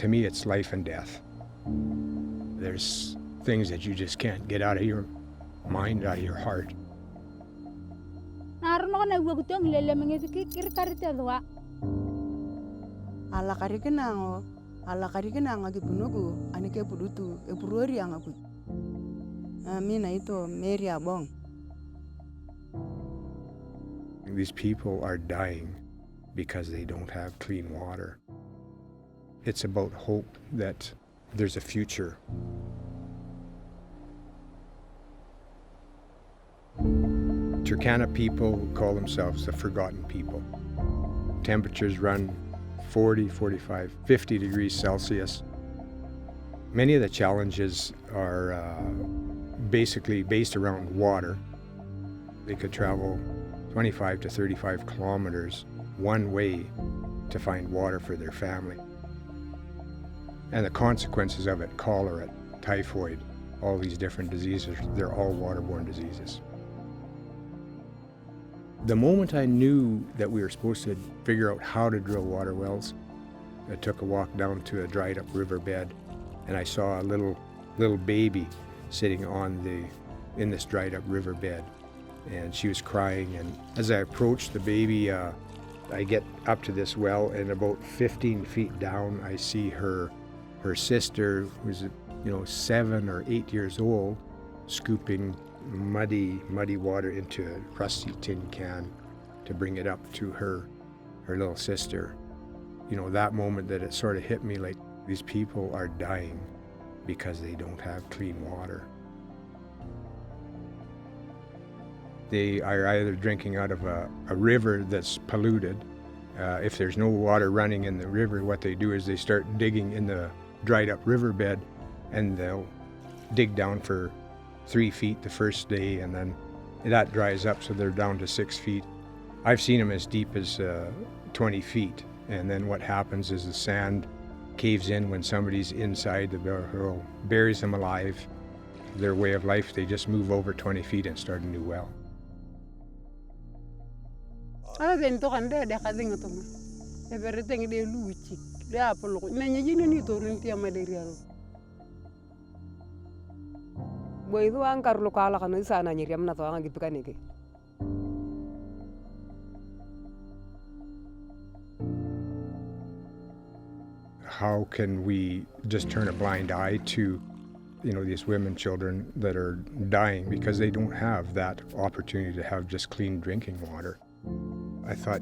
to me, it's life and death. There's things that you just can't get out of your mind, out of your heart. Ala karikinango kipunuku anike pudutu epuruori angaku. Mina ito Mary Abong. These people are dying because they don't have clean water. It's about hope that there's a future. Turkana people call themselves the forgotten people. Temperatures run 40, 45, 50 degrees Celsius. Many of the challenges are basically based around water. They could travel 25 to 35 kilometers one way to find water for their family. And the consequences of it, cholera, typhoid, all these different diseases, they're all waterborne diseases. The moment I knew that we were supposed to figure out how to drill water wells, I took a walk down to a dried up riverbed and I saw a little baby sitting in this dried up riverbed, and she was crying. And as I approached the baby, I get up to this well, and about 15 feet down I see her sister, who's 7 or 8 years old, scooping muddy water into a rusty tin can to bring it up to her little sister. That moment that it sort of hit me, like, these people are dying because they don't have clean water. They are either drinking out of a river that's polluted. If there's no water running in the river, what they do is they start digging in the dried up riverbed, and they'll dig down for 3 feet the first day, and then that dries up, so they're down to 6 feet. I've seen them as deep as 20 feet, and then what happens is the sand caves in when somebody's inside the barrel, buries them alive. Their way of life, they just move over 20 feet and start a new well. How can we just turn a blind eye to, these women, children that are dying because they don't have that opportunity to have just clean drinking water? I thought,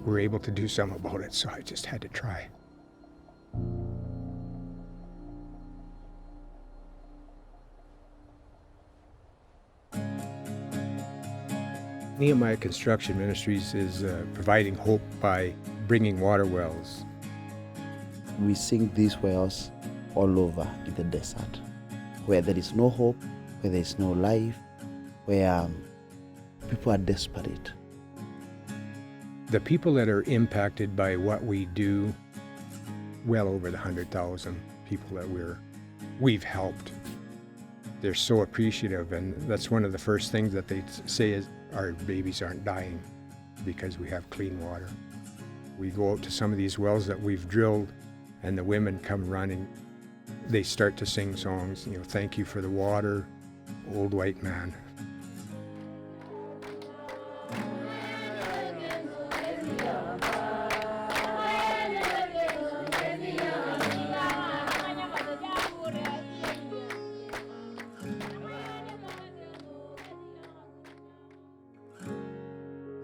we're able to do something about it, so I just had to try. Nehemiah Construction Ministries is providing hope by bringing water wells. We sink these wells all over in the desert, where there is no hope, where there is no life, where people are desperate. The people that are impacted by what we do, well over the 100,000 people that we've helped, they're so appreciative, and that's one of the first things that they say is, our babies aren't dying because we have clean water. We go out to some of these wells that we've drilled, and the women come running. They start to sing songs, thank you for the water, old white man.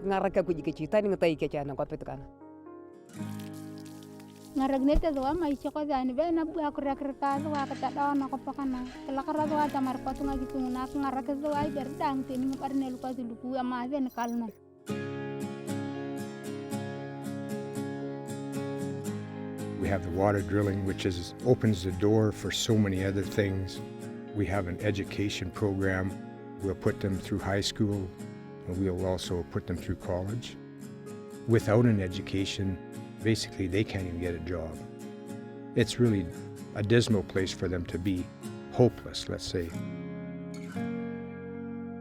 Ngaraka kujikicita ni ngatai kecana kwa petukana. Ngaragnete doa maisha kwa zani be na bu aku rakraka doa kata doa na kopakana. Kelakara doa tamar patunga gitu na ngaraka doa berdang tini ngarne luka tuluku ama zen kalna. We have the water drilling, which opens the door for so many other things. We have an education program. We'll put them through high school, and we'll also put them through college. Without an education, basically they can't even get a job. It's really a dismal place for them to be, hopeless, let's say.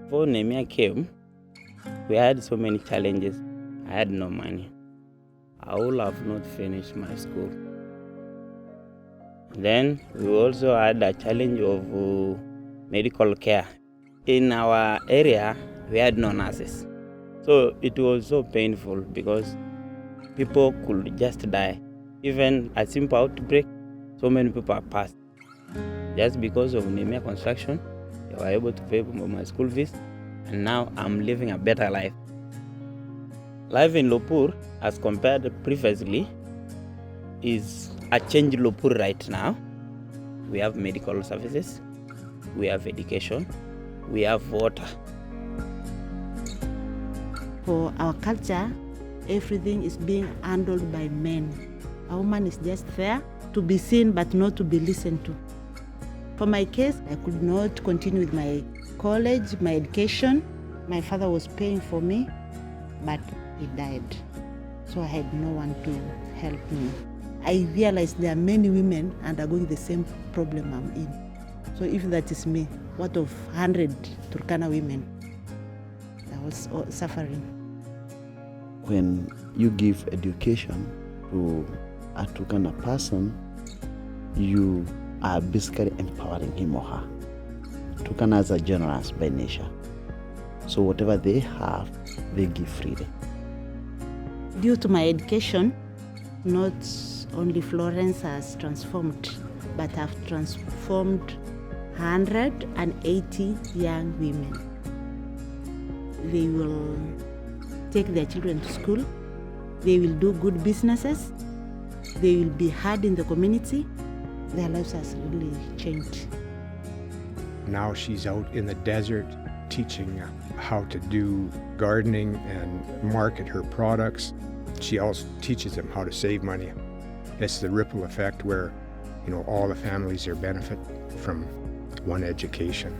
Before Nehemiah came, we had so many challenges. I had no money. I would have not finished my school. Then we also had a challenge of medical care. In our area, we had no nurses. So it was so painful because people could just die. Even a simple outbreak, so many people are passed. Just because of Nehemiah construction, they were able to pay for my school fees, and now I'm living a better life. Life in Lopur, as compared previously, is a changed Lopur right now. We have medical services, we have education, we have water. For our culture, everything is being handled by men. A woman is just there to be seen but not to be listened to. For my case, I could not continue with my college, my education. My father was paying for me, but he died. So I had no one to help me. I realized there are many women undergoing the same problem I'm in. So if that is me, what of 100 Turkana women that was suffering? When you give education to a Turkana person, you are basically empowering him or her. Turkanas are generous by nature. So whatever they have, they give freely. Due to my education, not only Florence has transformed, but I've transformed 180 young women. They will take their children to school, they will do good businesses, they will be heard in the community. Their lives has really changed. Now she's out in the desert teaching how to do gardening and market her products. She also teaches them how to save money. It's the ripple effect where, all the families are benefit from one education.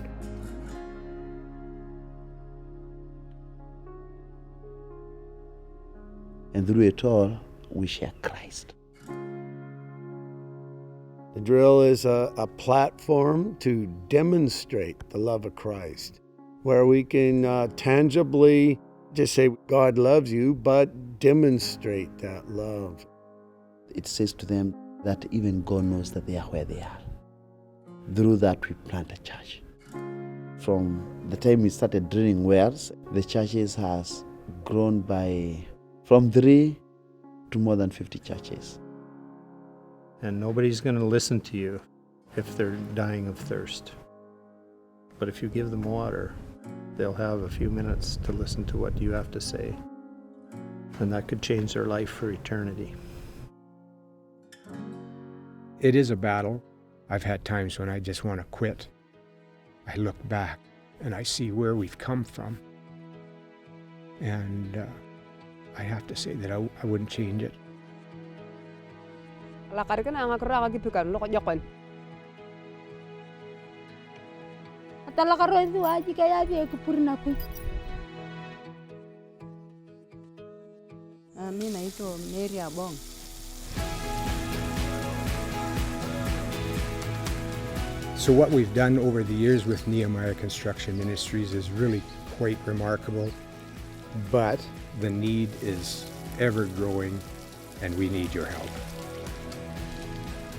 And through it all, we share Christ. The drill is a platform to demonstrate the love of Christ, where we can tangibly just say God loves you, but demonstrate that love. It says to them that even God knows that they are where they are. Through that, we plant a church. From the time we started drilling wells, the churches has grown from 3 to more than 50 churches. And nobody's going to listen to you if they're dying of thirst. But if you give them water, they'll have a few minutes to listen to what you have to say. And that could change their life for eternity. It is a battle. I've had times when I just want to quit. I look back and I see where we've come from. And I have to say that I wouldn't change it. Lakar ka na nga kara kagipikan lo kanyakon. Atala karo itu aji kaya aja kupurna ku. Mi naitwa Mary Abong. So what we've done over the years with Nehemiah Construction Ministries is really quite remarkable, but the need is ever growing and we need your help.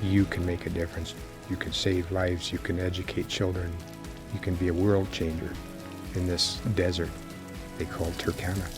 You can make a difference. You can save lives. You can educate children. You can be a world changer in this desert they call Turkana.